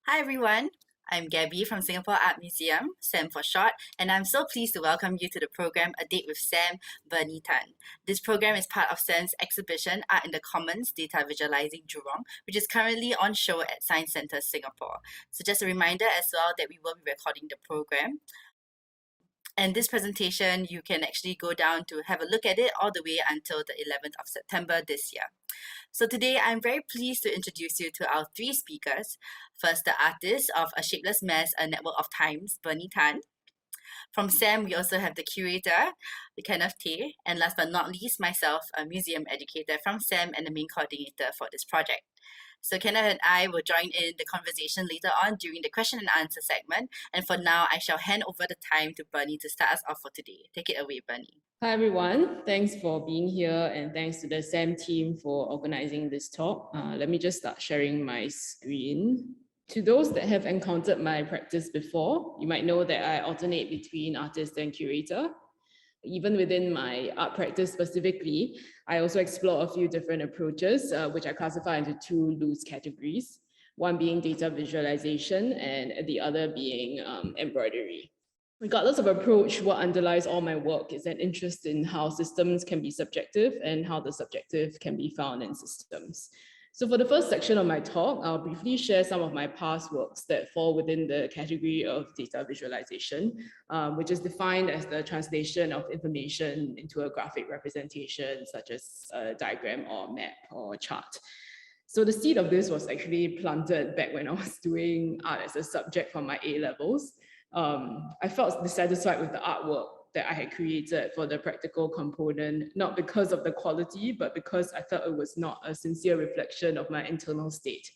Hi everyone, I'm Gabby from Singapore Art Museum, SAM for short, and I'm so pleased to welcome you to the program A Date with Sam, Berny Tan. This program is part of SAM's exhibition Art in the Commons, Data Visualizing Jurong, which is currently on show at Science Centre Singapore. So just a reminder as well that we will be recording the program. And this presentation, you can actually go down to have a look at it all the way until the 11th of September this year. So today, I'm very pleased to introduce you to our three speakers. First, the artist of A Shapeless Mess, A Network of Times, Berny Tan. From SAM, we also have the curator, Kenneth Tay, and last but not least, myself, a museum educator from SAM and the main coordinator for this project. So Kenneth and I will join in the conversation later on during the question and answer segment. And for now, I shall hand over the time to Berny to start us off for today. Take it away, Berny. Hi everyone, thanks for being here and thanks to the SAM team for organizing this talk. Let me just start sharing my screen. To those that have encountered my practice before, you might know that I alternate between artist and curator. Even within my art practice specifically, I also explore a few different approaches, which I classify into two loose categories, one being data visualization and the other being embroidery. Regardless of approach, what underlies all my work is an interest in how systems can be subjective and how the subjective can be found in systems. So for the first section of my talk, I'll briefly share some of my past works that fall within the category of data visualization, which is defined as the translation of information into a graphic representation, such as a diagram or map or chart. So the seed of this was actually planted back when I was doing art as a subject for my A-levels. I felt dissatisfied with the artwork that I had created for the practical component, not because of the quality, but because I felt it was not a sincere reflection of my internal state.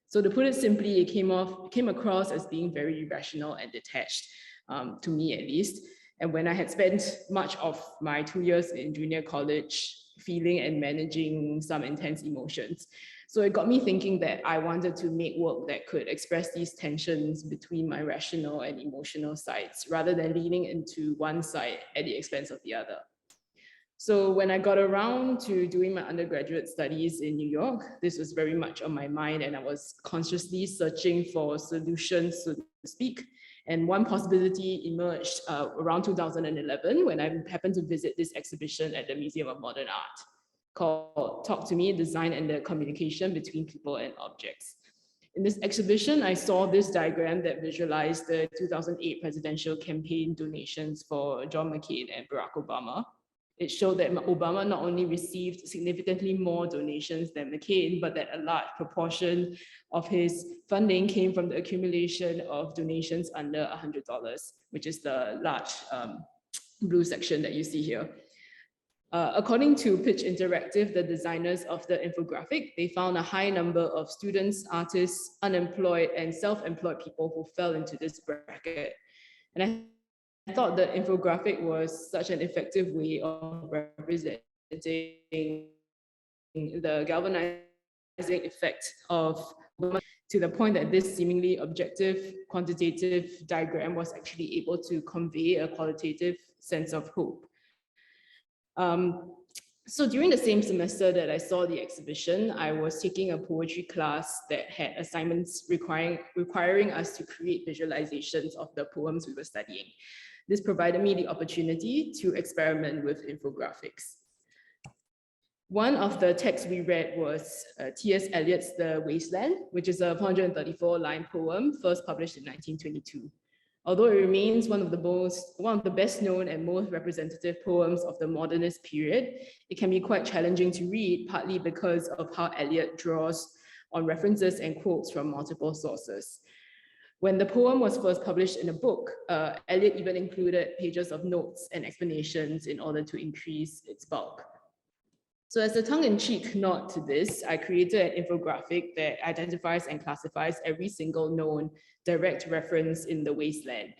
So to put it simply, it came across as being very irrational and detached, to me at least. And when I had spent much of my 2 years in junior college feeling and managing some intense emotions, so it got me thinking that I wanted to make work that could express these tensions between my rational and emotional sides, rather than leaning into one side at the expense of the other. So when I got around to doing my undergraduate studies in New York, this was very much on my mind, and I was consciously searching for solutions, so to speak. And one possibility emerged around 2011 when I happened to visit this exhibition at the Museum of Modern Art, called Talk to Me, Design and the Communication Between People and Objects. In this exhibition, I saw this diagram that visualized the 2008 presidential campaign donations for John McCain and Barack Obama. It showed that Obama not only received significantly more donations than McCain, but that a large proportion of his funding came from the accumulation of donations under $100, which is the large blue section that you see here. According to Pitch Interactive, the designers of the infographic, they found a high number of students, artists, unemployed, and self-employed people who fell into this bracket. And I thought the infographic was such an effective way of representing the galvanizing effect of to the point that this seemingly objective, quantitative diagram was actually able to convey a qualitative sense of hope. So during the same semester that I saw the exhibition, I was taking a poetry class that had assignments requiring us to create visualizations of the poems we were studying. This provided me the opportunity to experiment with infographics. One of the texts we read was T.S. Eliot's The Wasteland, which is a 434-line poem first published in 1922. Although it remains one of the best known and most representative poems of the modernist period, it can be quite challenging to read, partly because of how Eliot draws on references and quotes from multiple sources. When the poem was first published in a book, Eliot even included pages of notes and explanations in order to increase its bulk. So as a tongue-in-cheek nod to this, I created an infographic that identifies and classifies every single known direct reference in The Wasteland.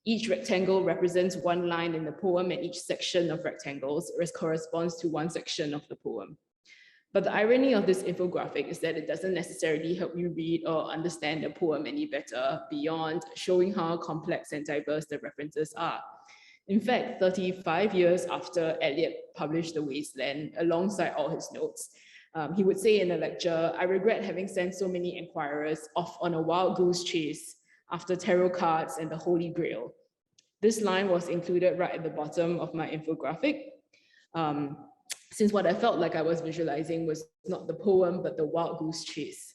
Each rectangle represents one line in the poem, and each section of rectangles corresponds to one section of the poem. But the irony of this infographic is that it doesn't necessarily help you read or understand the poem any better beyond showing how complex and diverse the references are. In fact, 35 years after Eliot published The Wasteland, alongside all his notes, He would say in a lecture, "I regret having sent so many inquirers off on a wild goose chase after tarot cards and the Holy Grail." This line was included right at the bottom of my infographic, since what I felt like I was visualizing was not the poem, but the wild goose chase.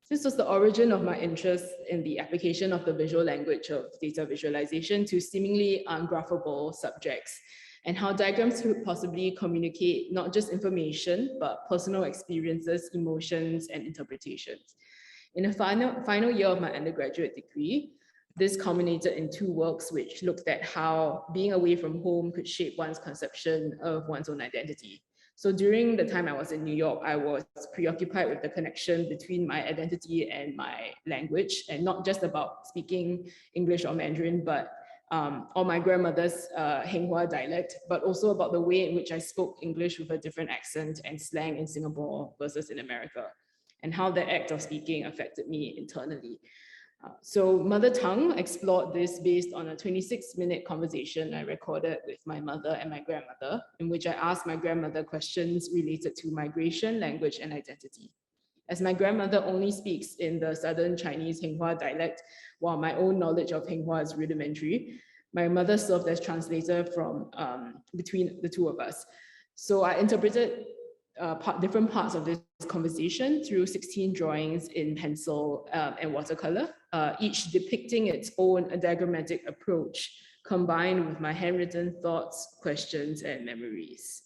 This was the origin of my interest in the application of the visual language of data visualization to seemingly ungraphable subjects, and how diagrams could possibly communicate not just information, but personal experiences, emotions, and interpretations. In the final year of my undergraduate degree, this culminated in 2 works which looked at how being away from home could shape one's conception of one's own identity. So during the time I was in New York, I was preoccupied with the connection between my identity and my language, and not just about speaking English or Mandarin, but or my grandmother's 𝘮𝘩𝘬𝘴𝘮𝘬 dialect, but also about the way in which I spoke English with a different accent and slang in Singapore versus in America, and how the act of speaking affected me internally. So Mother Tongue explored this based on a 26-minute conversation I recorded with my mother and my grandmother, in which I asked my grandmother questions related to migration, language, and identity. As my grandmother only speaks in the southern Chinese 𝘮𝘮𝘴𝘮𝘮 dialect, while my own knowledge of 𝘮𝘮𝘮 is rudimentary, my mother served as translator from between the two of us. So I interpreted different parts of this conversation through 16 drawings in pencil and watercolor, each depicting its own diagrammatic approach, combined with my handwritten thoughts, questions, and memories.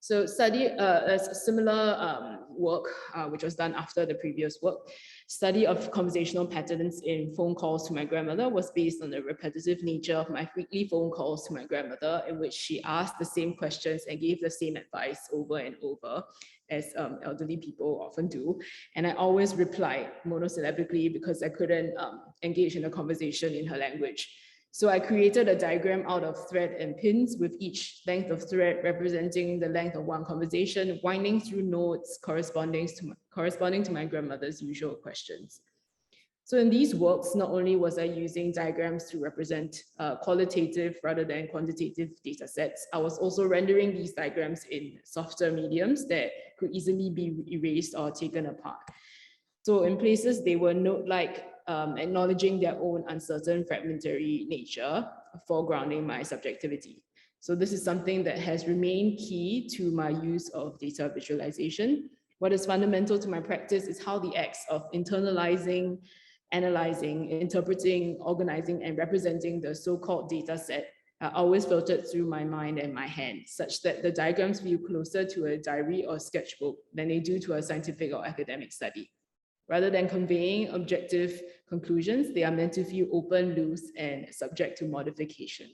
So a similar work, which was done after the previous work, study of conversational patterns in phone calls to my grandmother, was based on the repetitive nature of my weekly phone calls to my grandmother, in which she asked the same questions and gave the same advice over and over, as elderly people often do. And I always replied monosyllabically because I couldn't engage in a conversation in her language. So I created a diagram out of thread and pins, with each length of thread representing the length of one conversation, winding through notes corresponding to my grandmother's usual questions. So in these works, not only was I using diagrams to represent qualitative rather than quantitative data sets, I was also rendering these diagrams in softer mediums that could easily be erased or taken apart. So in places, they were note-like, acknowledging their own uncertain fragmentary nature, foregrounding my subjectivity. So this is something that has remained key to my use of data visualization. What is fundamental to my practice is how the acts of internalizing, analyzing, interpreting, organizing, and representing the so-called data set are always filtered through my mind and my hand, such that the diagrams feel closer to a diary or sketchbook than they do to a scientific or academic study. Rather than conveying objective conclusions, they are meant to feel open, loose, and subject to modification.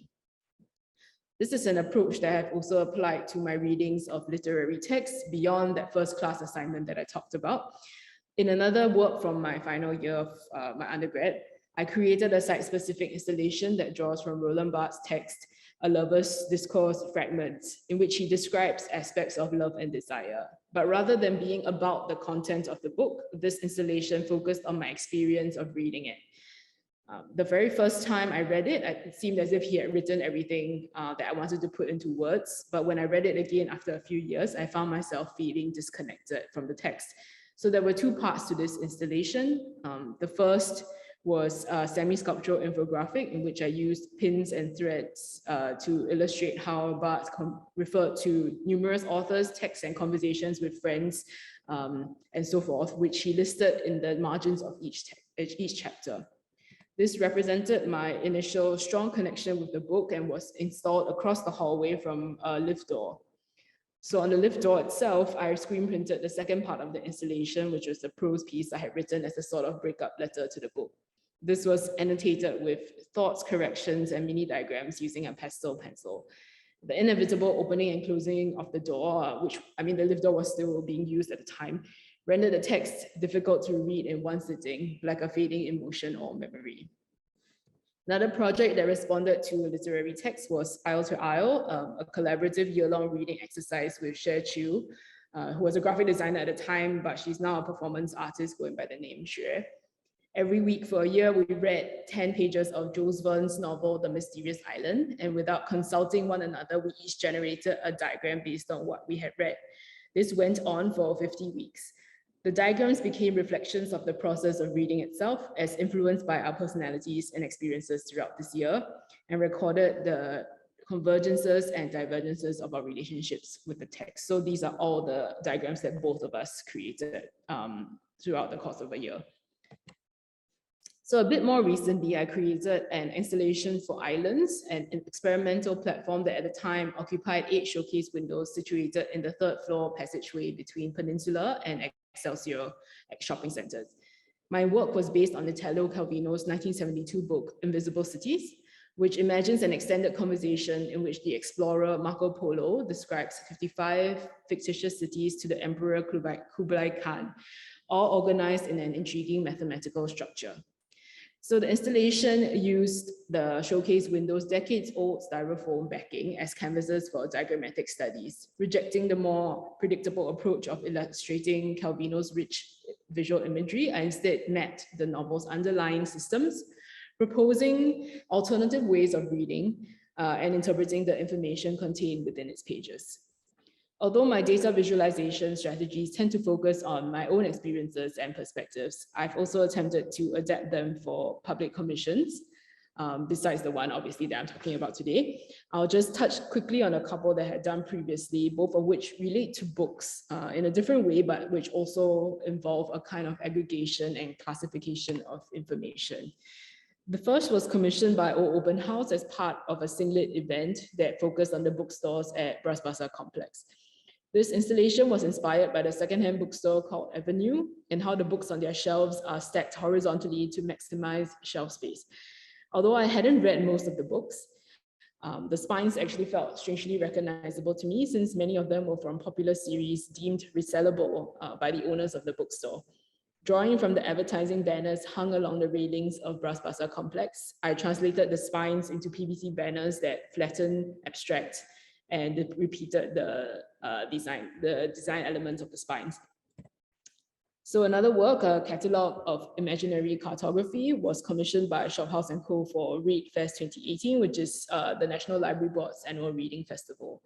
This is an approach that I've also applied to my readings of literary texts beyond that first class assignment that I talked about. In another work from my final year of my undergrad, I created a site-specific installation that draws from Roland Barthes' text, A Lover's Discourse Fragments, in which he describes aspects of love and desire. But rather than being about the content of the book, this installation focused on my experience of reading it. The very first time I read it, it seemed as if he had written everything that I wanted to put into words. But when I read it again after a few years, I found myself feeling disconnected from the text. So there were 2 parts to this installation. The first was a semi-sculptural infographic in which I used pins and threads to illustrate how Barthes referred to numerous authors, texts, and conversations with friends, and so forth, which he listed in the margins of each chapter. This represented my initial strong connection with the book and was installed across the hallway from a lift door. So on the lift door itself, I screen printed the second part of the installation, which was the prose piece I had written as a sort of breakup letter to the book. This was annotated with thoughts, corrections, and mini diagrams using a pastel pencil. The inevitable opening and closing of the door, the lift door was still being used at the time, rendered the text difficult to read in one sitting, like a fading emotion or memory. Another project that responded to literary text was Aisle to Aisle, a collaborative year-long reading exercise with 𝘮𝘩𝘴𝘮𝘬, who was a graphic designer at the time, but she's now a performance artist going by the name 𝘮𝘩𝘴𝘮𝘮. Every week for a year, we read 10 pages of Jules Verne's novel, The Mysterious Island, and without consulting one another, we each generated a diagram based on what we had read. This went on for 50 weeks. The diagrams became reflections of the process of reading itself, as influenced by our personalities and experiences throughout this year, and recorded the convergences and divergences of our relationships with the text. So these are all the diagrams that both of us created throughout the course of a year. So a bit more recently, I created an installation for islands, an experimental platform that at the time occupied 8 showcase windows situated in the 3rd floor passageway between Peninsula and Excelsior shopping centers. My work was based on Italo Calvino's 1972 book, Invisible Cities, which imagines an extended conversation in which the explorer Marco Polo describes 55 fictitious cities to the Emperor Kublai Khan, all organized in an intriguing mathematical structure. So the installation used the showcase window's decades-old styrofoam backing as canvases for diagrammatic studies, rejecting the more predictable approach of illustrating Calvino's rich visual imagery. I instead mapped the novel's underlying systems, proposing alternative ways of reading and interpreting the information contained within its pages. Although my data visualization strategies tend to focus on my own experiences and perspectives, I've also attempted to adapt them for public commissions, besides the one obviously that I'm talking about today. I'll just touch quickly on a couple that I had done previously, both of which relate to books in a different way, but which also involve a kind of aggregation and classification of information. The first was commissioned by Open House as part of a singlet event that focused on the bookstores at Bras Basah Complex. This installation was inspired by the secondhand bookstore called Avenue and how the books on their shelves are stacked horizontally to maximize shelf space. Although I hadn't read most of the books, the spines actually felt strangely recognizable to me since many of them were from popular series deemed resellable by the owners of the bookstore. Drawing from the advertising banners hung along the railings of Bras Basah Complex, I translated the spines into PVC banners that flatten, abstract, and repeated the design elements of the spines. So another work, a catalogue of imaginary cartography, was commissioned by Shophouse & Co. for Read Fest 2018, which is the National Library Board's annual reading festival.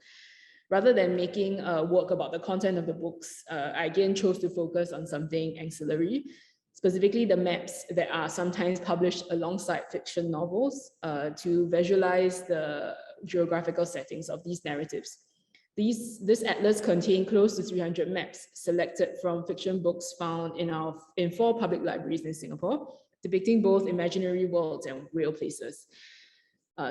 Rather than making a work about the content of the books, I again chose to focus on something ancillary, specifically the maps that are sometimes published alongside fiction novels to visualize the geographical settings of these narratives. This atlas contained close to 300 maps selected from fiction books found in 4 public libraries in Singapore, depicting both imaginary worlds and real places.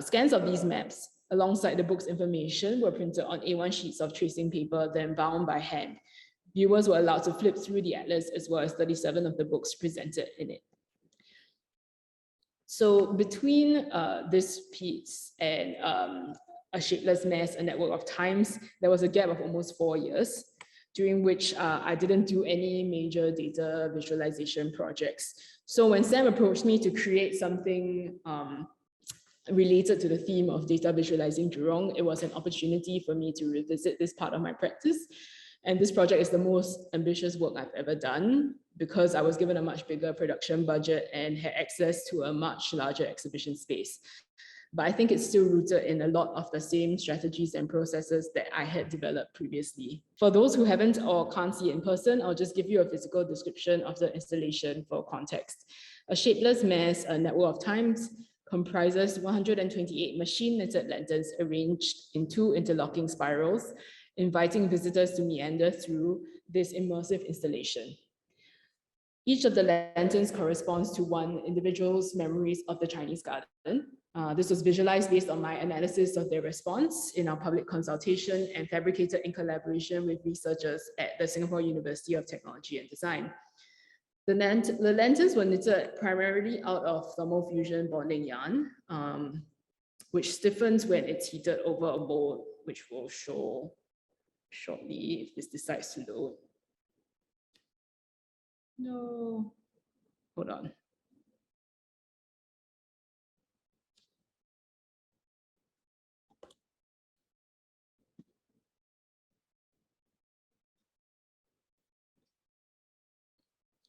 Scans of these maps alongside the book's information were printed on A1 sheets of tracing paper, then bound by hand. Viewers were allowed to flip through the atlas as well as 37 of the books presented in it. So between this piece and A Shapeless Mess, A Network of Times, there was a gap of almost 4 years, during which I didn't do any major data visualization projects. So when Sam approached me to create something related to the theme of data visualizing Jurong, it was an opportunity for me to revisit this part of my practice. And this project is the most ambitious work I've ever done because I was given a much bigger production budget and had access to a much larger exhibition space. But I think it's still rooted in a lot of the same strategies and processes that I had developed previously. For those who haven't or can't see it in person, I'll just give you a physical description of the installation for context. A Shapeless Mess, A Network of Times, comprises 128 machine-knitted lanterns arranged in 2 interlocking spirals, inviting visitors to meander through this immersive installation. Each of the lanterns corresponds to one individual's memories of the Chinese garden. This was visualized based on my analysis of their response in our public consultation and fabricated in collaboration with researchers at the Singapore University of Technology and Design. The lanterns were knitted primarily out of thermal fusion bonding yarn, which stiffens when it's heated over a mold, which we'll show shortly if this decides to load. No, hold on.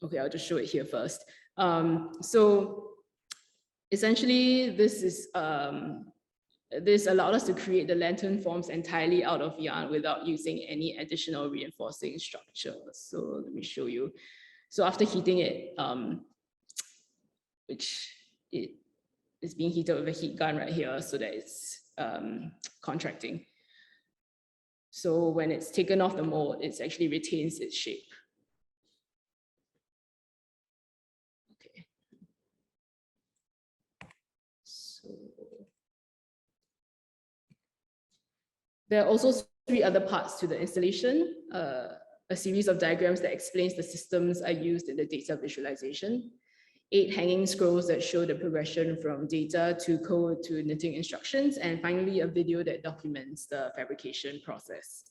Okay, I'll just show it here first. So essentially, this allowed us to create the lantern forms entirely out of yarn without using any additional reinforcing structure. So let me show you. So after heating it, which it is being heated with a heat gun right here so that it's contracting. So when it's taken off the mold, it actually retains its shape. Okay. So there are also 3 other parts to the installation, a series of diagrams that explains the systems I used in the data visualization, 8 hanging scrolls that show the progression from data to code to knitting instructions, and finally a video that documents the fabrication process,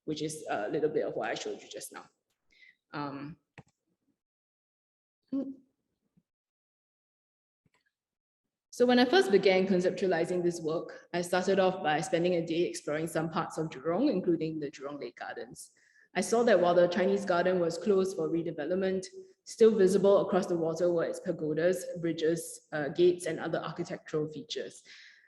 which is a little bit of what I showed you just now. So when I first began conceptualizing this work, I started off by spending a day exploring some parts of Jurong, including the Jurong Lake Gardens. I saw that while the Chinese garden was closed for redevelopment, still visible across the water were its pagodas, bridges, gates, and other architectural features.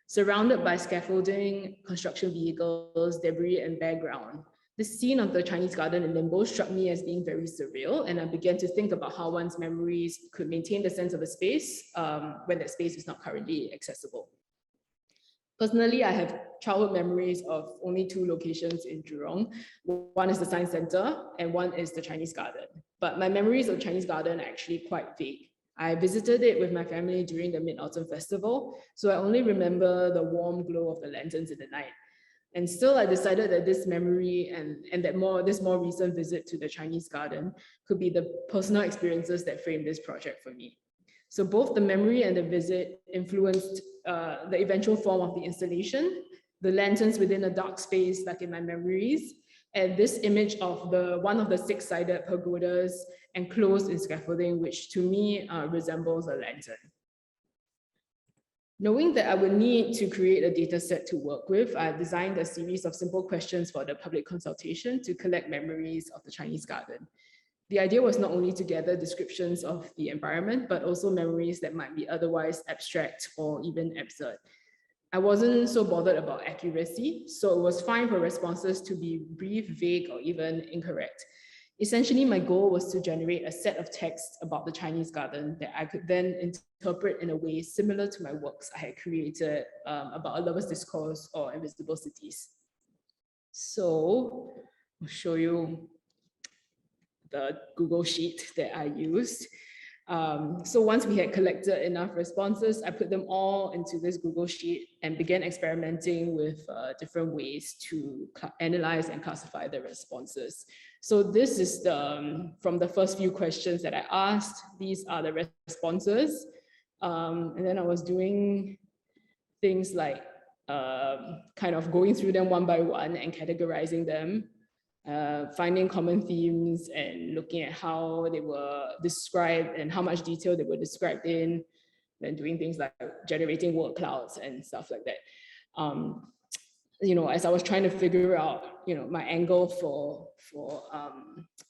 Surrounded by scaffolding, construction vehicles, debris, and bare ground, the scene of the Chinese garden in limbo struck me as being very surreal, and I began to think about how one's memories could maintain the sense of a space when that space is not currently accessible. Personally, I have childhood memories of only 2 locations in Jurong. One is the Science Center and one is the Chinese Garden. But my memories of Chinese Garden are actually quite vague. I visited it with my family during the Mid-Autumn Festival, so I only remember the warm glow of the lanterns in the night. And still, I decided that this memory and this more recent visit to the Chinese Garden could be the personal experiences that framed this project for me. So both the memory and the visit influenced the eventual form of the installation, the lanterns within a dark space like in my memories, and this image of one of the 6-sided pagodas enclosed in scaffolding, which to me resembles a lantern. Knowing that I would need to create a data set to work with, I designed a series of simple questions for the public consultation to collect memories of the Chinese garden. The idea was not only to gather descriptions of the environment, but also memories that might be otherwise abstract or even absurd. I wasn't so bothered about accuracy, so it was fine for responses to be brief, vague, or even incorrect. Essentially, my goal was to generate a set of texts about the Chinese garden that I could then interpret in a way similar to my works I had created about a lover's discourse or invisible cities. So I'll show you the Google Sheet that I used. So once we had collected enough responses, I put them all into this Google Sheet and began experimenting with different ways to analyze and classify the responses. So this is from the first few questions that I asked. These are the responses. And then I was doing things like kind of going through them one by one and categorizing them, finding common themes and looking at how they were described and how much detail they were described in, then doing things like generating word clouds and stuff like that. As I was trying to figure out, my angle for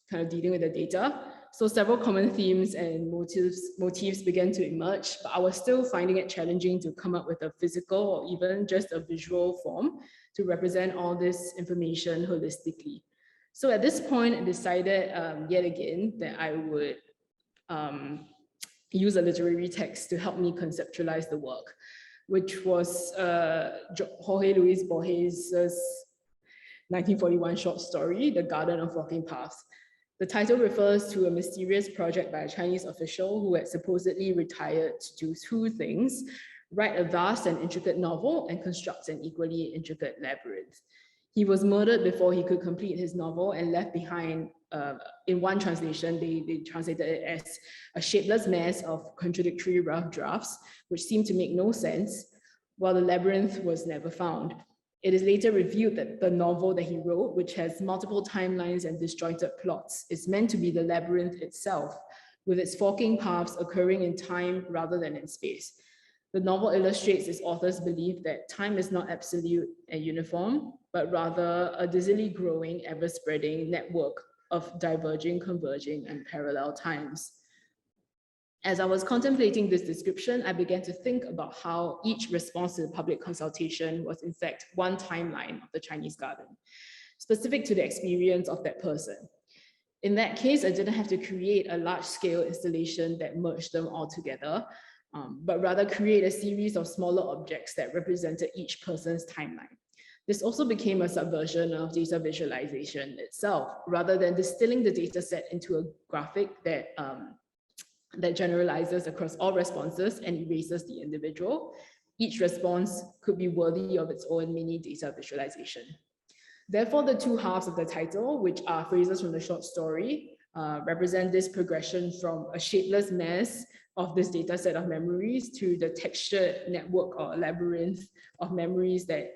kind of dealing with the data. So several common themes and motifs began to emerge, but I was still finding it challenging to come up with a physical or even just a visual form to represent all this information holistically. So at this point, I decided yet again that I would use a literary text to help me conceptualize the work, which was 𝘯𝘬𝘬𝘴𝘴's 1941 short story, The Garden of Walking Paths. The title refers to a mysterious project by a Chinese official who had supposedly retired to do 2 things: write a vast and intricate novel and construct an equally intricate labyrinth. He was murdered before he could complete his novel and left behind, in one translation, they translated it as a shapeless mess of contradictory rough drafts, which seemed to make no sense, while the labyrinth was never found. It is later revealed that the novel that he wrote, which has multiple timelines and disjointed plots, is meant to be the labyrinth itself, with its forking paths occurring in time rather than in space. The novel illustrates its author's belief that time is not absolute and uniform, but rather a dizzily growing, ever-spreading network of diverging, converging, and parallel times. As I was contemplating this description, I began to think about how each response to the public consultation was in fact one timeline of the Chinese garden, specific to the experience of that person. In that case, I didn't have to create a large-scale installation that merged them all together, but rather create a series of smaller objects that represented each person's timeline. This also became a subversion of data visualization itself, rather than distilling the data set into a graphic that generalizes across all responses and erases the individual. Each response could be worthy of its own mini data visualization. Therefore, the two halves of the title, which are phrases from the short story, represent this progression from a shapeless mess of this data set of memories to the textured network or labyrinth of memories that,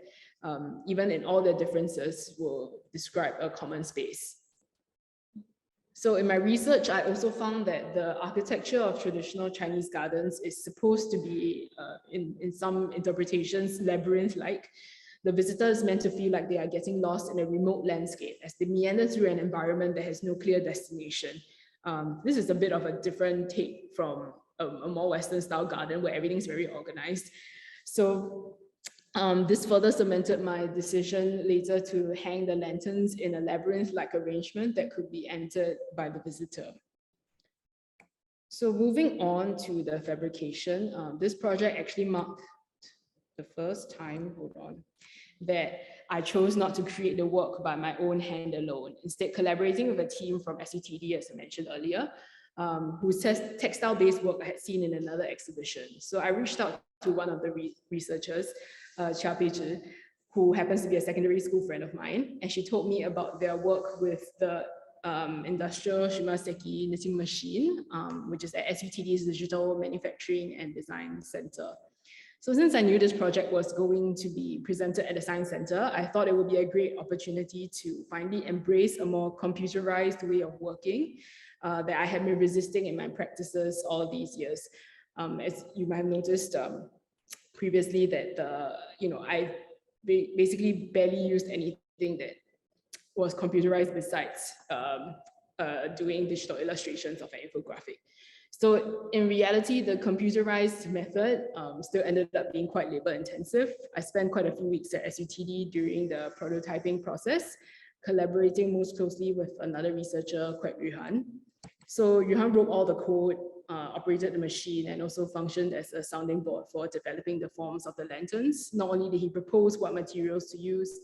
even in all their differences, will describe a common space. So in my research, I also found that the architecture of traditional Chinese gardens is supposed to be, in some interpretations, labyrinth-like. The visitor is meant to feel like they are getting lost in a remote landscape as they meander through an environment that has no clear destination. This is a bit of a different take from a more Western style garden where everything's very organized. So this further cemented my decision later to hang the lanterns in a labyrinth-like arrangement that could be entered by the visitor. So moving on to the fabrication, this project actually marked the first time, that I chose not to create the work by my own hand alone, instead collaborating with a team from SUTD, as I mentioned earlier, whose textile-based work I had seen in another exhibition. So I reached out to one of the researchers, 𝘮𝘢𝘴𝘬𝘬, who happens to be a secondary school friend of mine, and she told me about their work with the industrial Shimaseki knitting machine, which is at SUTD's Digital Manufacturing and Design Center. So since I knew this project was going to be presented at the Science Center, I thought it would be a great opportunity to finally embrace a more computerized way of working that I had been resisting in my practices all these years. As you might have noticed previously that I basically barely used anything that was computerized besides doing digital illustrations of an infographic. So in reality, the computerized method still ended up being quite labor intensive. I spent quite a few weeks at SUTD during the prototyping process, collaborating most closely with another researcher, 𝘮𝘩𝘁𝘓𝘓. So Yuhan wrote all the code, operated the machine, and also functioned as a sounding board for developing the forms of the lanterns. Not only did he propose what materials to use,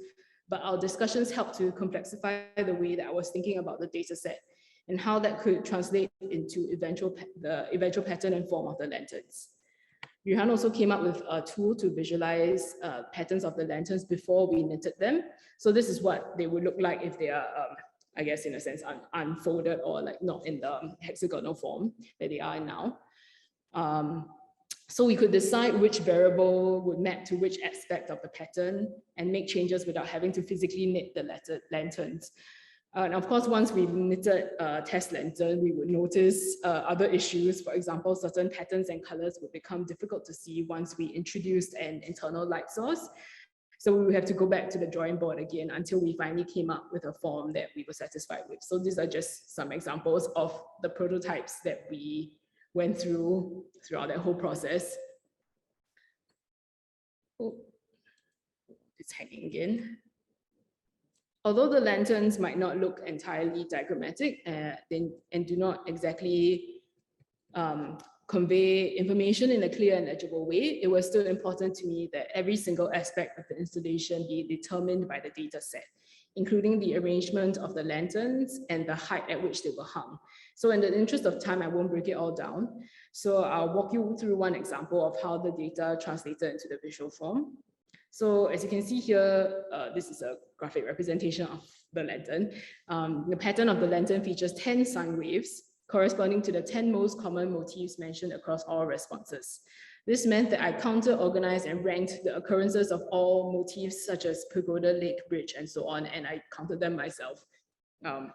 but our discussions helped to complexify the way that I was thinking about the data set and how that could translate into the eventual pattern and form of the lanterns. Yuhan also came up with a tool to visualize patterns of the lanterns before we knitted them. So this is what they would look like if they are, I guess in a sense, unfolded or like not in the hexagonal form that they are in now. So we could decide which variable would map to which aspect of the pattern and make changes without having to physically knit the lanterns. And of course, once we knitted a test lantern, we would notice other issues. For example, certain patterns and colors would become difficult to see once we introduced an internal light source. So we would have to go back to the drawing board again until we finally came up with a form that we were satisfied with. So these are just some examples of the prototypes that we went through throughout that whole process. Oh, it's hanging again. Although the lanterns might not look entirely diagrammatic and do not exactly convey information in a clear and legible way, it was still important to me that every single aspect of the installation be determined by the data set, including the arrangement of the lanterns and the height at which they were hung. So in the interest of time, I won't break it all down. So I'll walk you through one example of how the data translated into the visual form. So as you can see here, this is a graphic representation of the lantern. The pattern of the lantern features 10 sun waves, corresponding to the 10 most common motifs mentioned across all responses. This meant that I counted, organized, and ranked the occurrences of all motifs such as pagoda, lake, bridge, and so on, and I counted them myself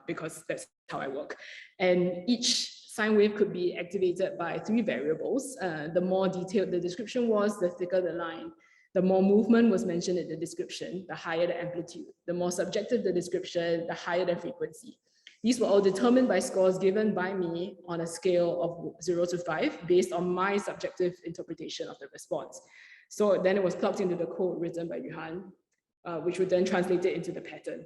because that's how I work. And each sine wave could be activated by 3 variables. The more detailed the description was, the thicker the line. The more movement was mentioned in the description, the higher the amplitude. The more subjective the description, the higher the frequency. These were all determined by scores given by me on a scale of 0 to 5 based on my subjective interpretation of the response. So then it was plugged into the code written by 𝘱𝘓𝘓, which would then translate it into the pattern.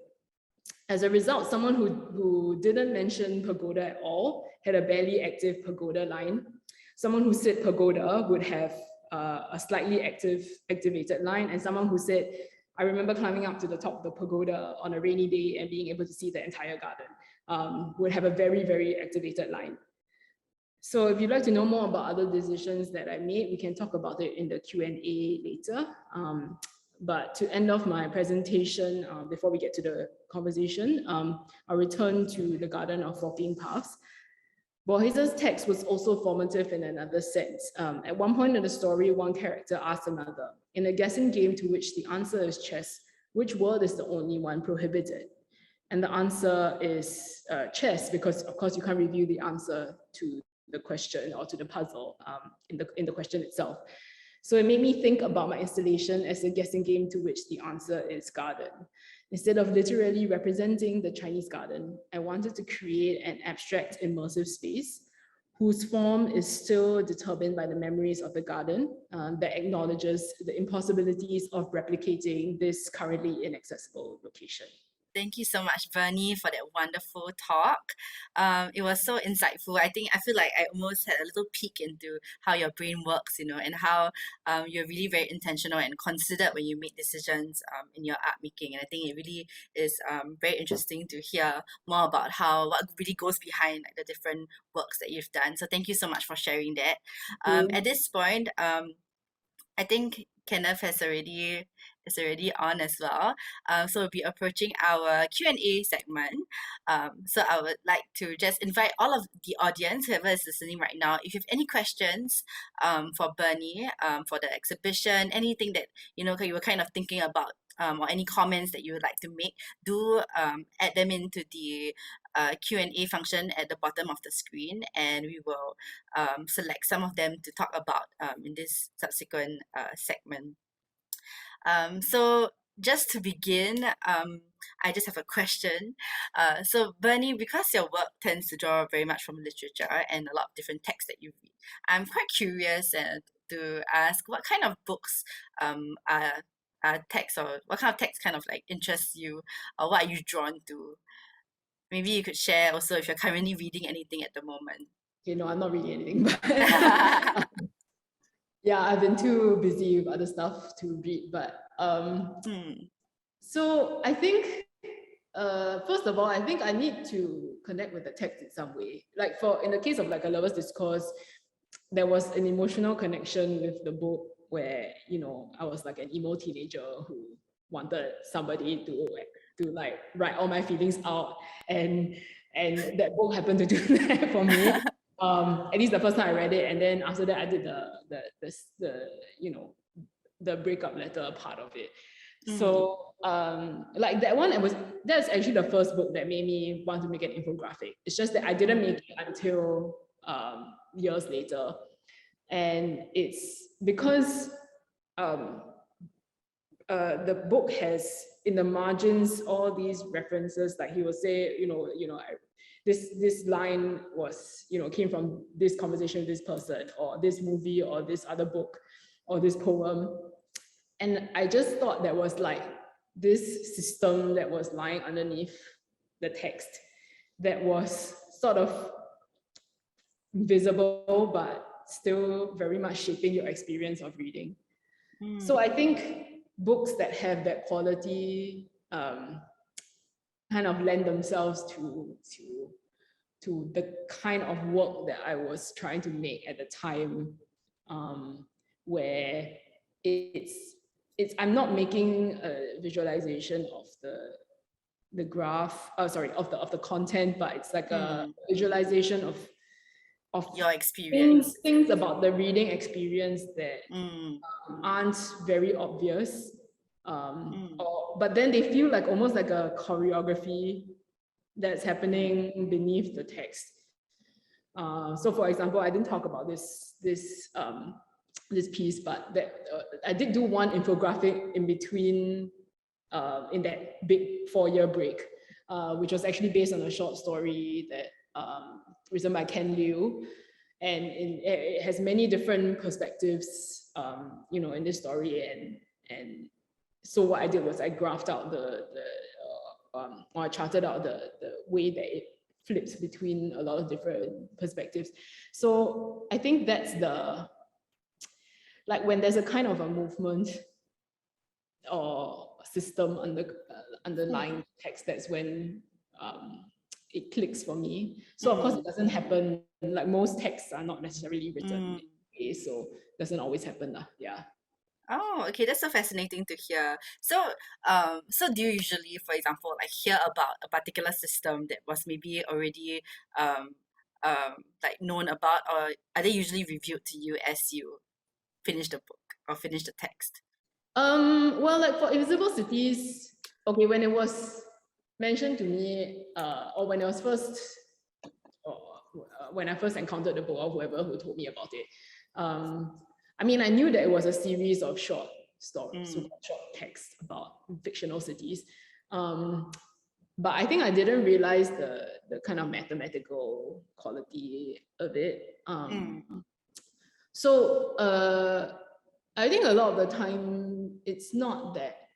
As a result, someone who didn't mention pagoda at all had a barely active pagoda line. Someone who said pagoda would have a slightly activated line, and someone who said, I remember climbing up to the top of the pagoda on a rainy day and being able to see the entire garden, would have a very, very activated line. So if you'd like to know more about other decisions that I made, we can talk about it in the Q&A later. But to end off my presentation, before we get to the conversation, I'll return to the Garden of 14 Paths. Borges's text was also formative in another sense. At one point in the story, one character asks another, in a guessing game to which the answer is chess, which word is the only one prohibited? And the answer is chess, because of course you can't reveal the answer to the question or to the puzzle in the question itself. So it made me think about my installation as a guessing game to which the answer is garden. Instead of literally representing the Chinese garden, I wanted to create an abstract immersive space whose form is still determined by the memories of the garden that acknowledges the impossibilities of replicating this currently inaccessible location. Thank you so much, Bernie, for that wonderful talk. It was so insightful. I feel like I almost had a little peek into how your brain works, and how you're really very intentional and considered when you make decisions in your art making. And I think it really is very interesting to hear more about what really goes behind the different works that you've done. So thank you so much for sharing that. At this point, I think Kenneth is already on as well. So we'll be approaching our Q&A segment. So I would like to just invite all of the audience, whoever is listening right now, if you have any questions for Bernie, for the exhibition, anything that you were kind of thinking about, or any comments that you would like to make, do add them into the Q&A function at the bottom of the screen, and we will select some of them to talk about in this subsequent segment. So just to begin, I just have a question. So Bernie, because your work tends to draw very much from literature and a lot of different texts that you read, I'm quite curious to ask what kind of books are texts, or what kind of text kind of like interests you, or what are you drawn to? Maybe you could share also if you're currently reading anything at the moment. I'm not reading anything, but yeah, I've been too busy with other stuff to read. But so I think, first of all, I think I need to connect with the text in some way. Like in the case of like A Lover's Discourse, there was an emotional connection with the book where, I was like an emo teenager who wanted somebody to like write all my feelings out, and that book happened to do that for me. At least the first time I read it, and then after that I did the breakup letter part of it. So like that one, that's actually the first book that made me want to make an infographic. It's just that I didn't make it until years later, and it's because the book has in the margins all these references, like he will say, this line was, came from this conversation with this person, or this movie, or this other book, or this poem. And I just thought that was like this system that was lying underneath the text that was sort of visible, but still very much shaping your experience of reading. So I think books that have that quality kind of lend themselves to the kind of work that I was trying to make at the time, where I'm not making a visualization of the graph, of the content, but it's like a visualization of your experience, things about the reading experience that aren't very obvious, but then they feel like almost like a choreography that's happening beneath the text. So for example, I didn't talk about this piece, but I did do one infographic in between, in that big 4-year break, which was actually based on a short story that written by Ken Liu. And it has many different perspectives, in this story. And so what I did was I graphed out or I charted out the way that it flips between a lot of different perspectives. So I think that's like when there's a kind of a movement or system underlying text, that's when it clicks for me. So of course it doesn't happen, like most texts are not necessarily written in a way, so it doesn't always happen. Yeah. Oh, okay, that's so fascinating to hear. So, so do you usually, for example, like hear about a particular system that was maybe already like known about, or are they usually revealed to you as you finish the book or finish the text? Well, like for Invisible Cities, okay, when it was mentioned to me, or when I first encountered the book, or whoever who told me about it, I mean, I knew that it was a series of short stories, short text about fictional cities. But I think I didn't realize the kind of mathematical quality of it. So I think a lot of the time it's not that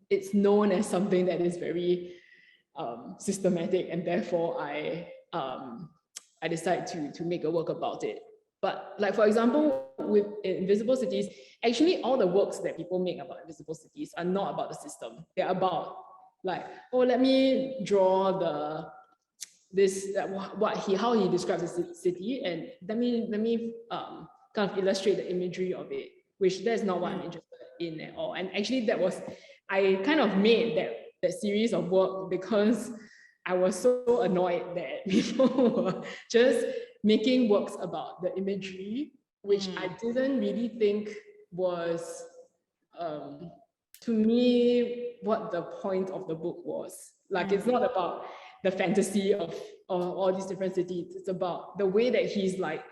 it's known as something that is very systematic, and therefore I decide to make a work about it. But like, for example, with Invisible Cities, actually all the works that people make about Invisible Cities are not about the system. They're about like, oh, let me draw how he describes the city, and let me kind of illustrate the imagery of it, which that's not what I'm interested in at all. And actually I kind of made that series of work because I was so annoyed that people were just making works about the imagery, which I didn't really think was, to me, what the point of the book was. Like, it's not about the fantasy of all these different cities. It's about the way that he's like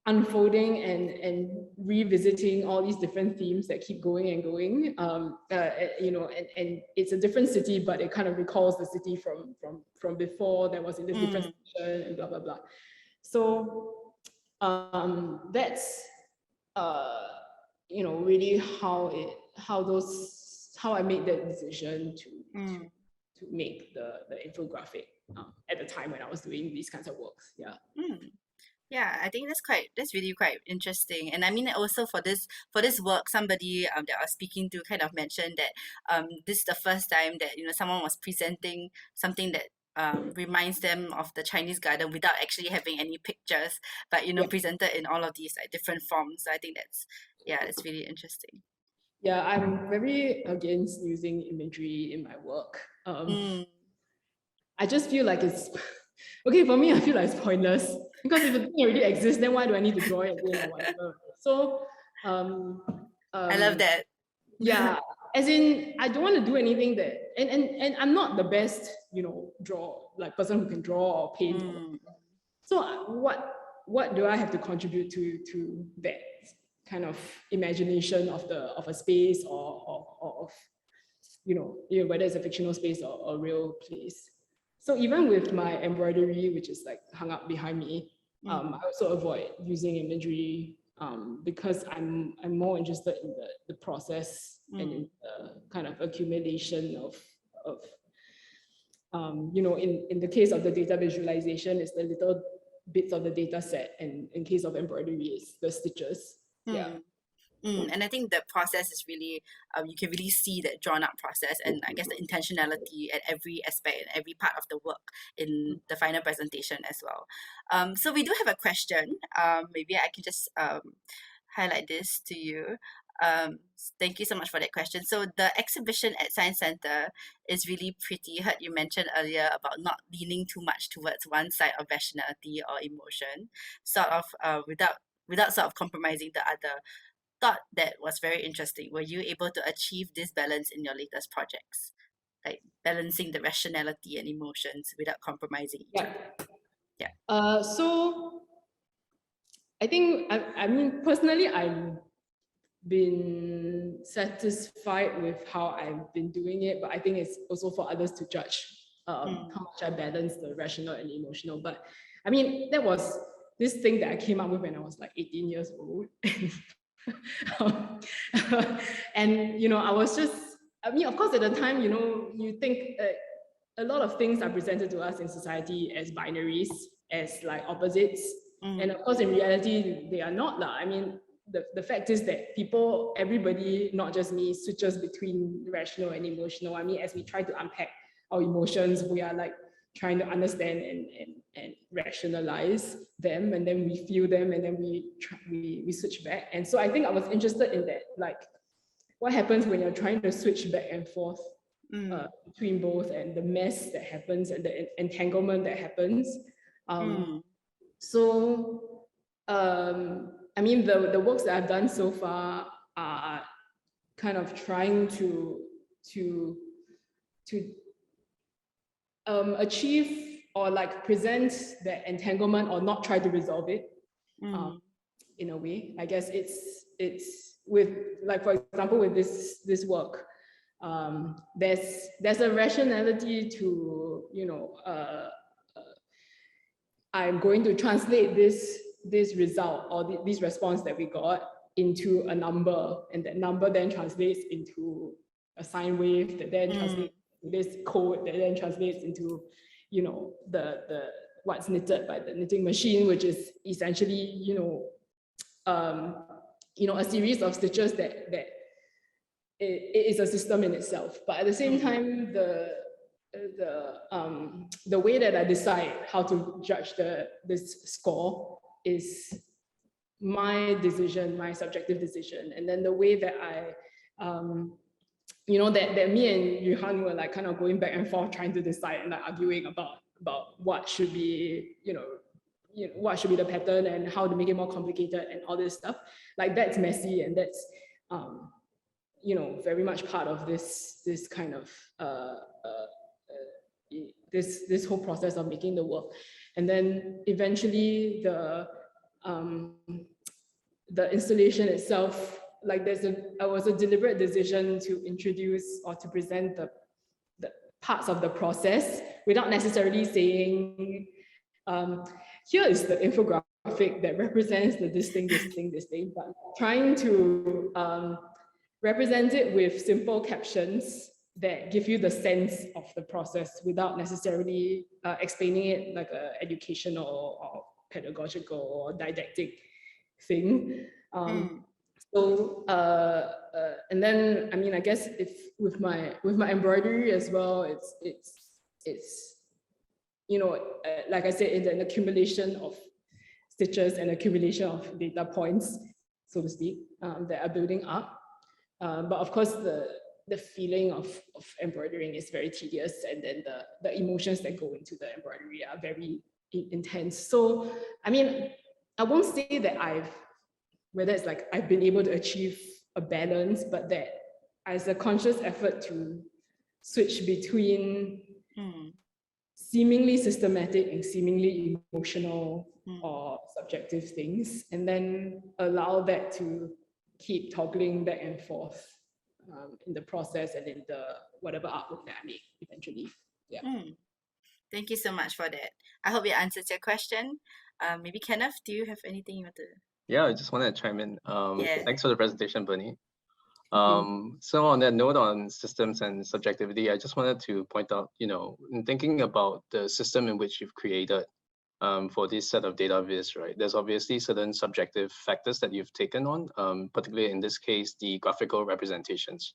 unfolding and revisiting all these different themes that keep going and going. And it's a different city, but it kind of recalls the city from before that was in this different section, and blah blah blah. So that's really how I made that decision to make the infographic at the time when I was doing these kinds of works. Yeah. Yeah, I think that's really quite interesting. And I mean, also for this work, somebody that I was speaking to kind of mentioned that this is the first time that someone was presenting something that reminds them of the Chinese garden without actually having any pictures, but presented in all of these like different forms. So I think it's really interesting. Yeah, I'm very against using imagery in my work. I just feel like it's okay for me. I feel like it's pointless because if the thing already exists, then why do I need to draw it again or whatever? So I love that. Yeah, as in I don't want to do anything that, and I'm not the best, person who can draw or paint. So what do I have to contribute to that kind of imagination of a space or of whether it's a fictional space or a real place? So even with my embroidery, which is like hung up behind me, I also avoid using imagery because I'm more interested in the process and in the kind of accumulation of in the case of the data visualization, it's the little bits of the data set, and in case of embroidery, it's the stitches. Yeah. And I think the process is really, you can really see that drawn up process, and I guess the intentionality at every aspect and every part of the work in the final presentation as well. So we do have a question. Maybe I can just highlight this to you. Thank you so much for that question. So the exhibition at Science Centre is really pretty. Heard you mentioned earlier about not leaning too much towards one side of rationality or emotion, sort of without sort of compromising the other. Thought that was very interesting. Were you able to achieve this balance in your latest projects, like balancing the rationality and emotions without compromising each other? So I think I mean personally, I'm been satisfied with how I've been doing it, but I think it's also for others to judge how much I balance the rational and emotional. But I mean, that was this thing that I came up with when I was like 18 years old. And, you know, I was just, I mean, of course, at the time, you know, you think a lot of things are presented to us in society as binaries, as like opposites. And of course, in reality, they are not. I mean, the fact is that people, everybody, not just me, switches between rational and emotional. I mean, as we try to unpack our emotions, we are like trying to understand and rationalize them, and then we feel them, and then we switch back. And so I think I was interested in that, like what happens when you're trying to switch back and forth between both, and the mess that happens and the entanglement that happens. So I mean, the works that I've done so far are kind of trying to achieve or like present that entanglement, or not try to resolve it in a way. I guess it's with, like, for example, with this work, there's a rationality to, you know, I'm going to translate this result or this response that we got into a number, and that number then translates into a sine wave that then translates into this code that then translates into, you know, the what's knitted by the knitting machine, which is essentially, you know, a series of stitches that it is a system in itself. But at the same time, the way that I decide how to judge this score is my decision, my subjective decision. And then the way that I, you know, that me and 𝘮𝘀𝘴𝘴 were like kind of going back and forth trying to decide and like arguing about what should be, what should be the pattern and how to make it more complicated and all this stuff. Like, that's messy, and that's, you know, very much part of this kind of this whole process of making the work. And then eventually the installation itself, like it was a deliberate decision to introduce or to present the parts of the process without necessarily saying, here is the infographic that represents this thing, but trying to represent it with simple captions that give you the sense of the process without necessarily explaining it like an educational or pedagogical or didactic thing. So and then, I mean, I guess if with my embroidery as well, it's you know, like I said, in an accumulation of stitches and accumulation of data points, so to speak, that are building up. But of course, the feeling of embroidering is very tedious, and then the emotions that go into the embroidery are very intense. So, I mean, I won't say that whether it's like I've been able to achieve a balance, but that as a conscious effort to switch between seemingly systematic and seemingly emotional or subjective things, and then allow that to keep toggling back and forth in the process and in the whatever artwork that I make eventually. Yeah. Thank you so much for that. I hope it answers your question. Maybe Kenneth, do you have anything you want to? Yeah, I just wanted to chime in. Yeah. Thanks for the presentation, Bernie. So on that note on systems and subjectivity, I just wanted to point out, you know, in thinking about the system in which you've created for this set of data viz, right? There's obviously certain subjective factors that you've taken on, particularly in this case, the graphical representations,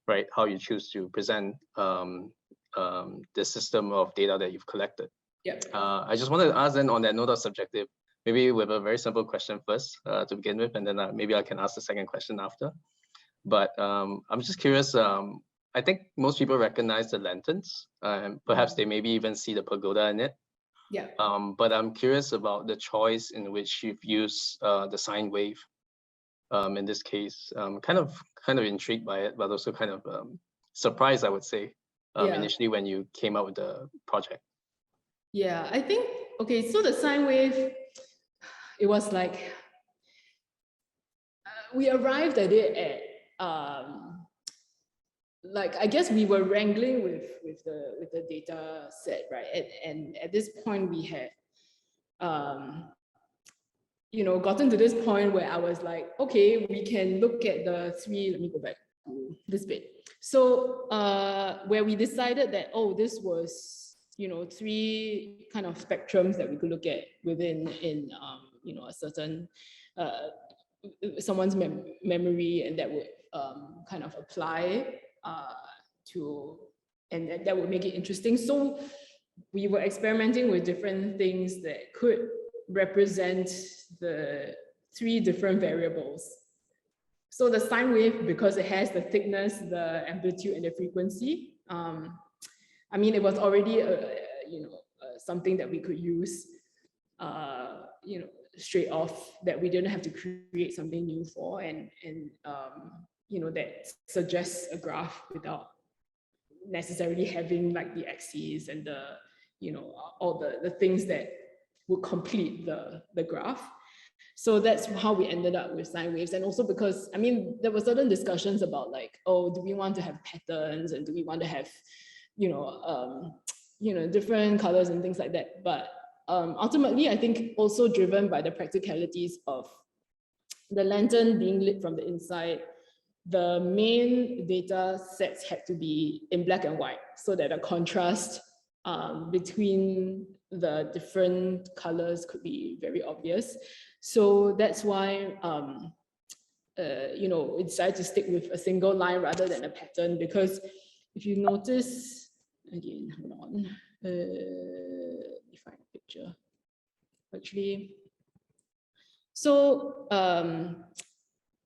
right? How you choose to present the system of data that you've collected. Yeah. I just wanted to ask then on that note of subjective, maybe with a very simple question first to begin with, and then maybe I can ask the second question after. But I'm just curious, I think most people recognize the lanterns, and perhaps they maybe even see the pagoda in it. Yeah. But I'm curious about the choice in which you've used the sine wave. In this case, kind of intrigued by it, but also kind of surprised, I would say, initially when you came out with the project. Yeah, I think, okay, so the sine wave, it was like, we arrived at it at like, I guess we were wrangling with the data set, right? And at this point we had you know, gotten to this point where I was like, okay, we can look at the three, let me go back to this bit. So where we decided that, oh, this was, you know, three kind of spectrums that we could look at within you know, a certain someone's memory, and that would kind of apply to, and that would make it interesting. So we were experimenting with different things that could represent the three different variables. So the sine wave, because it has the thickness, the amplitude, and the frequency, I mean, it was already you know, something that we could use you know, straight off, that we didn't have to create something new for, and you know, that suggests a graph without necessarily having like the axes and the, you know, all the things that would complete the graph. So that's how we ended up with sine waves. And also because, I mean, there were certain discussions about like, oh, do we want to have patterns, and do we want to have, you know, different colors and things like that. But ultimately, I think also driven by the practicalities of the lantern being lit from the inside, the main data sets had to be in black and white, so that a contrast between the different colors could be very obvious. So that's why you know, we decided to stick with a single line rather than a pattern, because if you notice, again, hold on, let me find a picture. Actually, so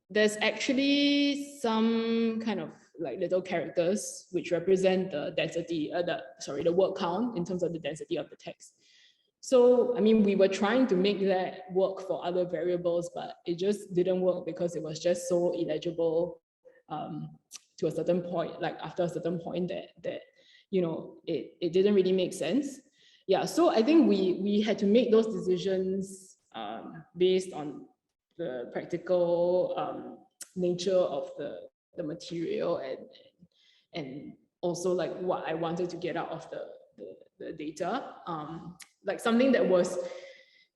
there's actually some kind of like little characters which represent the density, the word count in terms of the density of the text. So, I mean, we were trying to make that work for other variables, but it just didn't work because it was just so illegible to a certain point, like after a certain point that you know, it didn't really make sense. Yeah, so I think we had to make those decisions based on the practical nature of the material, and also like what I wanted to get out of the data. Like something that was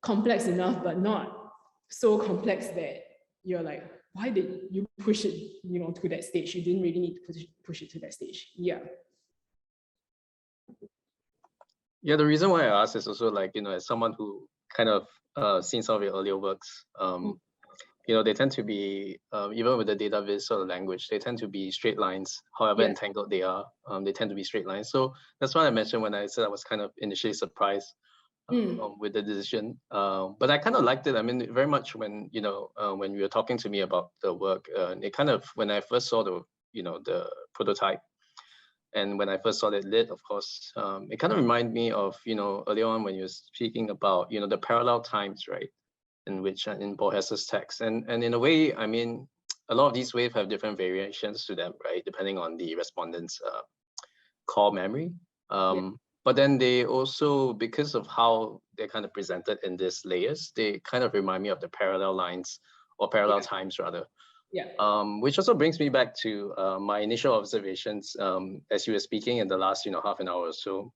complex enough, but not so complex that you're like, why did you push it, you know, to that stage? You didn't really need to push it to that stage. Yeah. Yeah, the reason why I asked is also like, you know, as someone who kind of seen some of your earlier works, you know, they tend to be, even with the data viz sort of language, they tend to be straight lines, however entangled they are, they tend to be straight lines. So that's why I mentioned when I said I was kind of initially surprised with the decision. But I kind of liked it. I mean, very much when, you know, when you were talking to me about the work, it kind of, when I first saw the, you know, the prototype, and when I first saw it lit, of course, it kind of reminded me of, you know, earlier on when you were speaking about, you know, the parallel times, right? In which, in Borges's text. And in a way, I mean, a lot of these waves have different variations to them, right? Depending on the respondent's core memory. But then they also, because of how they're kind of presented in these layers, they kind of remind me of the parallel lines, or parallel times rather. Which also brings me back to my initial observations as you were speaking in the last, you know, half an hour or so.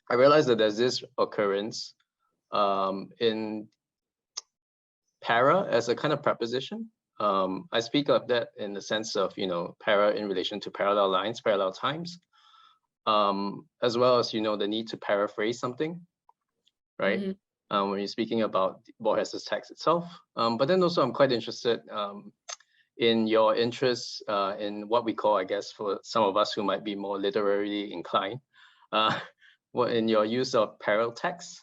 I realized that there's this occurrence in para as a kind of preposition. I speak of that in the sense of, you know, para in relation to parallel lines, parallel times, as well as, you know, the need to paraphrase something, right? When you're speaking about Borges's text itself. But then also I'm quite interested in your interest in what we call, I guess, for some of us who might be more literarily inclined, in your use of paratext.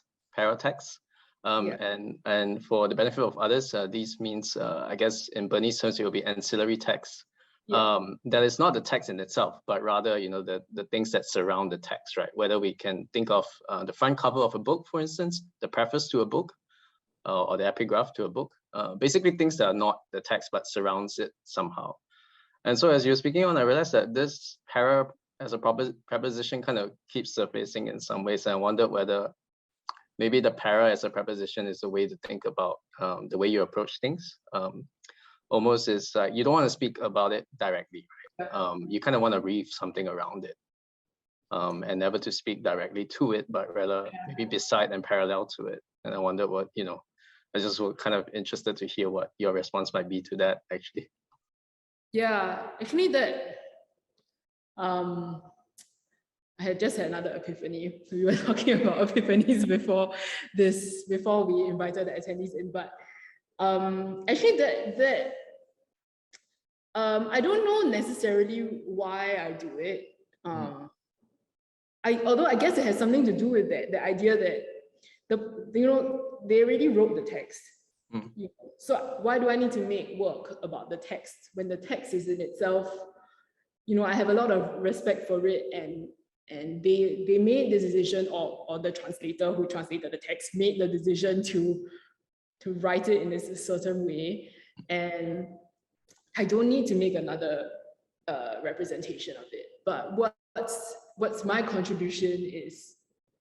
And for the benefit of others, these means, I guess, in Bernie's terms, it will be ancillary text. That is not the text in itself, but rather, you know, the things that surround the text, right? Whether we can think of the front cover of a book, for instance, the preface to a book, or the epigraph to a book, basically things that are not the text but surrounds it somehow. And so as you're speaking on, I realized that this para as a preposition kind of keeps surfacing in some ways. And I wondered whether maybe the para as a preposition is a way to think about the way you approach things. almost is like you don't want to speak about it directly, right? You kind of want to weave something around it, and never to speak directly to it, but rather maybe beside and parallel to it. And I wonder what, I just was kind of interested to hear what your response might be to that, actually. Yeah, actually that, I had just had another epiphany. We were talking about epiphanies before we invited the attendees in, but actually I don't know necessarily why I do it. Although I guess it has something to do with the idea that they already wrote the text. So why do I need to make work about the text when the text is in itself? I have a lot of respect for it, and they made the decision, or the translator who translated the text made the decision to write it in this certain way, and I don't need to make another representation of it. But what's my contribution is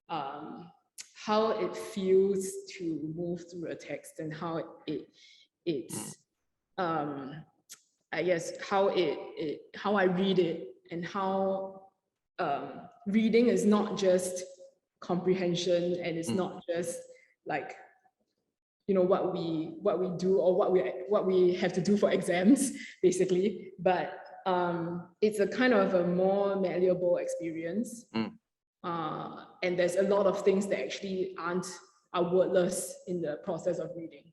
how it feels to move through a text, and how it's I guess how I read it, and how reading is not just comprehension, and it's not just like what we do or what we have to do for exams, basically, but it's a kind of a more malleable experience. And there's a lot of things that actually are wordless in the process of reading.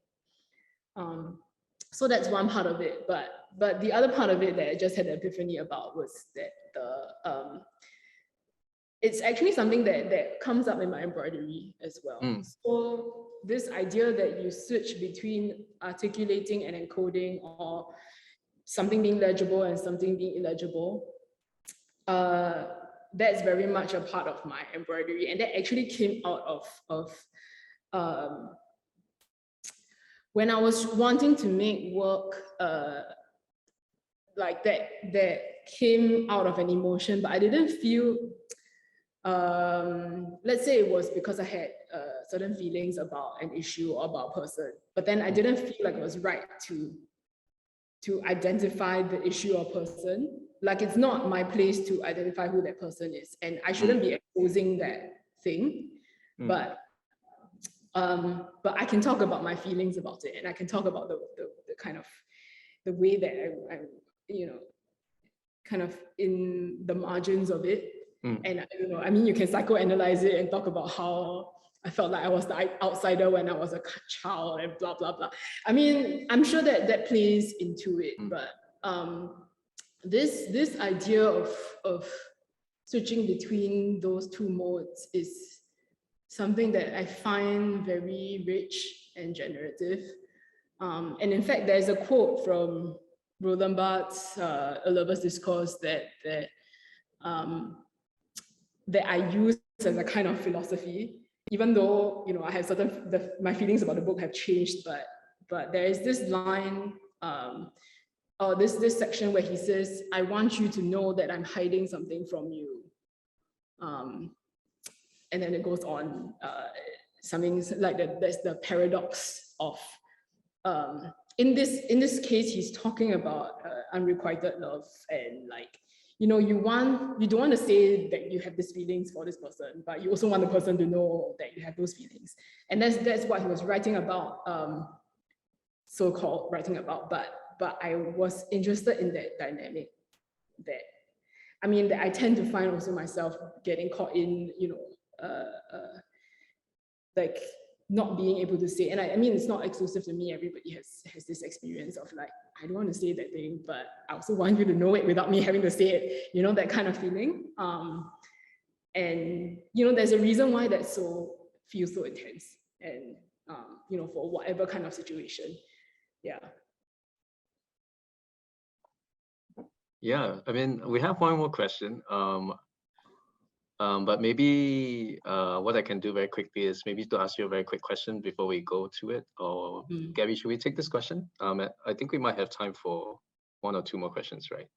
So that's one part of it, but the other part of it that I just had an epiphany about was that it's actually something that comes up in my embroidery as well. So this idea that you switch between articulating and encoding, or something being legible and something being illegible, that's very much a part of my embroidery, and that actually came out of when I was wanting to make work like that came out of an emotion, but I didn't feel, let's say it was because I had certain feelings about an issue or about a person, but then I didn't feel like it was right to identify the issue or person. Like, it's not my place to identify who that person is, and I shouldn't be exposing that thing, but I can talk about my feelings about it, and I can talk about the kind of the way that I kind of in the margins of it. And I mean, you can psychoanalyze it and talk about how I felt like I was the outsider when I was a child, and blah blah blah. I mean, I'm sure that plays into it, but this idea of switching between those two modes is something that I find very rich and generative. And in fact, there's a quote from Roland Barthes' 𝘮𝘀𝘀 discourse that I use as a kind of philosophy, even though I have my feelings about the book have changed, but there is this line, or this section where he says, "I want you to know that I'm hiding something from you." And then it goes on, something like that. There's the paradox of, in this case, he's talking about unrequited love, and like, you don't want to say that you have these feelings for this person, but you also want the person to know that you have those feelings. And that's what he was writing about, so-called writing about, but I was interested in that dynamic, that I tend to find also myself getting caught in, like not being able to say, and I mean, it's not exclusive to me. Everybody has this experience of like, I don't want to say that thing, but I also want you to know it without me having to say it, that kind of feeling. And there's a reason why that feels so intense, and for whatever kind of situation. Yeah, I mean, we have one more question. But maybe what I can do very quickly is maybe to ask you a very quick question before we go to it. Or Gabby, should we take this question? I think we might have time for one or two more questions, right?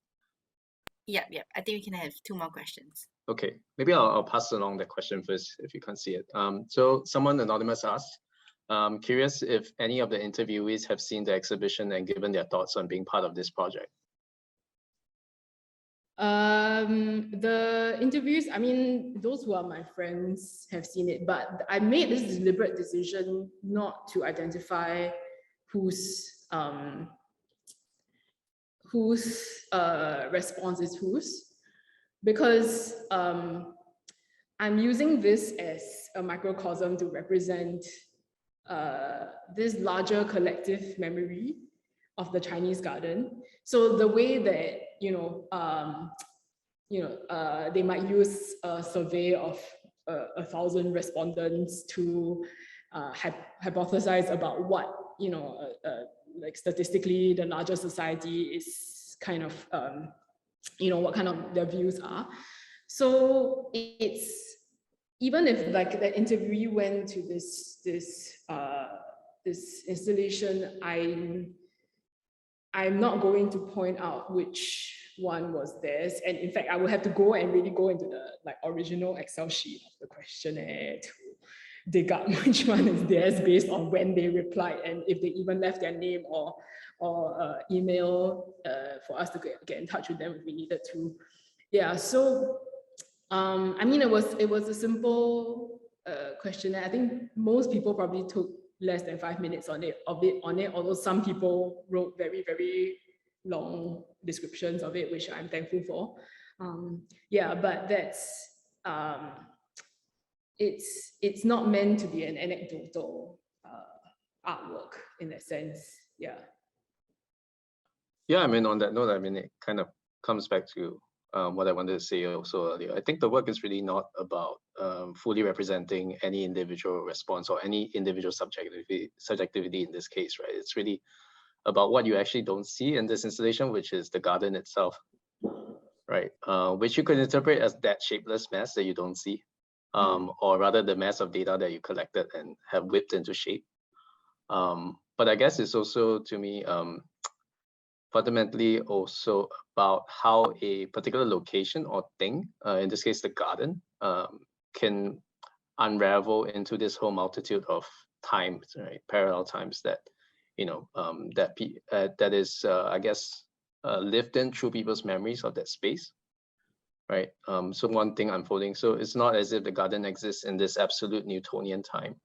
Yeah. I think we can have two more questions. Okay, maybe I'll pass along that question first if you can't see it. So someone anonymous asked, I'm curious if any of the interviewees have seen the exhibition and given their thoughts on being part of this project. The interviews, I mean, those who are my friends have seen it, but I made this deliberate decision not to identify whose response is whose, because I'm using this as a microcosm to represent this larger collective memory of the Chinese garden. So the way that, they might use a survey of 1,000 respondents to hypothesize about what, like statistically the larger society is kind of, what kind of their views are. So it's, even if like the interviewee went to this installation, I'm not going to point out which one was theirs. And in fact, I will have to go and really go into the like original Excel sheet of the questionnaire to dig up which one is theirs based on when they replied and if they even left their name or email for us to get in touch with them if we needed to. Yeah, so I mean, it was a simple questionnaire. I think most people probably took less than 5 minutes on it, although some people wrote very, very long descriptions of it, which I'm thankful for. Yeah, but that's it's not meant to be an anecdotal artwork in that sense. Yeah. Yeah, I mean, on that note, I mean, it kind of comes back to what I wanted to say also earlier. I think the work is really not about fully representing any individual response or any individual subjectivity in this case, right? It's really about what you actually don't see in this installation, which is the garden itself, right? Which you could interpret as that shapeless mess that you don't see, or rather the mass of data that you collected and have whipped into shape. But I guess it's also, to me, fundamentally also about how a particular location or thing, in this case, the garden, can unravel into this whole multitude of times, right? Parallel times that, that is, I guess, lived in through people's memories of that space, right? So one thing unfolding. So it's not as if the garden exists in this absolute Newtonian time,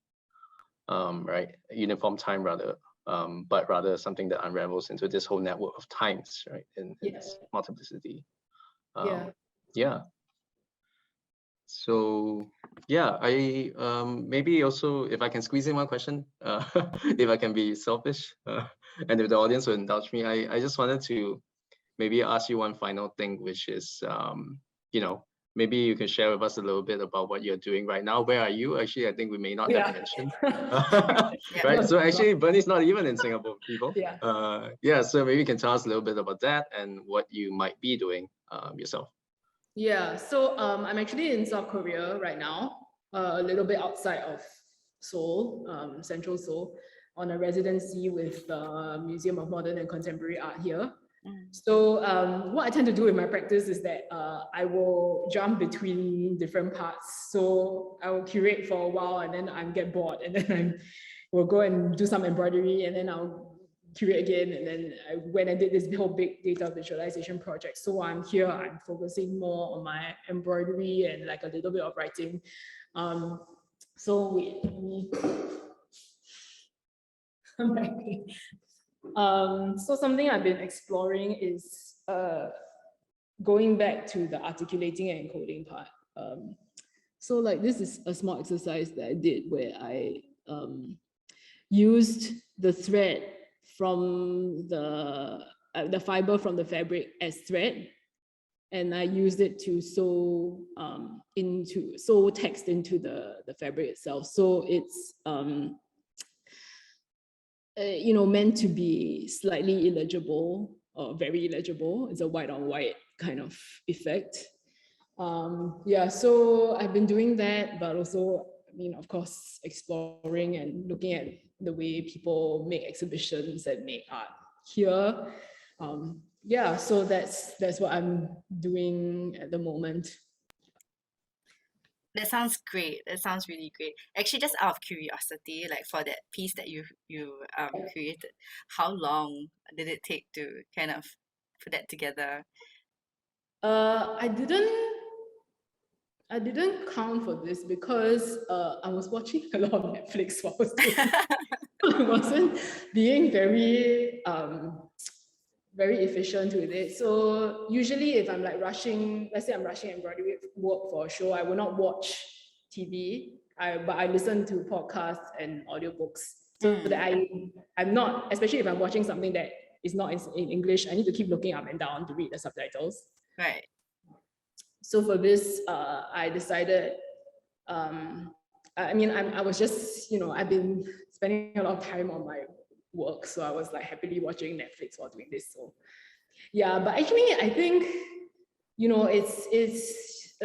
right? Uniform time rather. But rather something that unravels into this whole network of times, right? In its multiplicity. Yeah. So yeah, I maybe also, if I can squeeze in one question, if I can be selfish, and if the audience will indulge me, I just wanted to maybe ask you one final thing, which is, maybe you can share with us a little bit about what you're doing right now. Where are you? Actually, I think we may not have mentioned. Right. So actually, Bernie's not even in Singapore, people. Yeah. So maybe you can tell us a little bit about that and what you might be doing yourself. Yeah. So I'm actually in South Korea right now, a little bit outside of Seoul, central Seoul, on a residency with the Museum of Modern and Contemporary Art here. So what I tend to do in my practice is that I will jump between different parts. So I will curate for a while and then I get bored and then I will go and do some embroidery and then I'll curate again. And then when I did this whole big data visualization project, so I'm here, I'm focusing more on my embroidery and like a little bit of writing. So so something I've been exploring is going back to the articulating and encoding part. So like this is a small exercise that I did where I used the thread from the fiber from the fabric as thread, and I used it to sew text into the fabric itself. So it's meant to be slightly illegible or very illegible. It's a white on white kind of effect. Yeah, so I've been doing that, but also, of course, exploring and looking at the way people make exhibitions and make art here. Yeah, so that's what I'm doing at the moment. That sounds great. That sounds really great. Actually, just out of curiosity, like for that piece that you created, how long did it take to kind of put that together? I didn't count for this because I was watching a lot of Netflix while I was doing it. I wasn't being very efficient with it. So usually if I'm like rushing, let's say I'm rushing embroidery work for a show, I will not watch TV, but I listen to podcasts and audiobooks so that I'm not, especially if I'm watching something that is not in English, I need to keep looking up and down to read the subtitles. Right. So for this, I decided, I was just, I've been spending a lot of time on my work, so I was like happily watching Netflix while doing this. So yeah, but actually I think, it's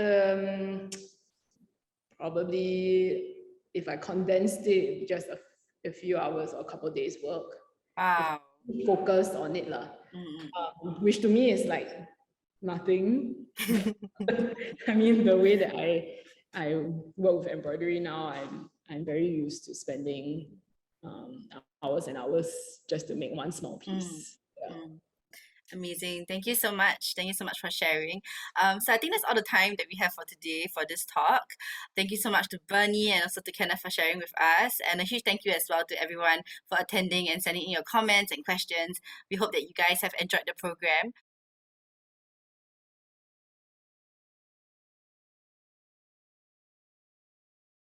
probably, if I condensed it, just a few hours or a couple of days work. Wow. Focused on it, which to me is like nothing. I mean, the way that I work with embroidery now, I'm very used to spending hours and hours just to make one small piece. Amazing. Thank you so much. Thank you so much for sharing. So I think that's all the time that we have for today for this talk. Thank you so much to Bernie and also to Kenneth for sharing with us. And a huge thank you as well to everyone for attending and sending in your comments and questions. We hope that you guys have enjoyed the program.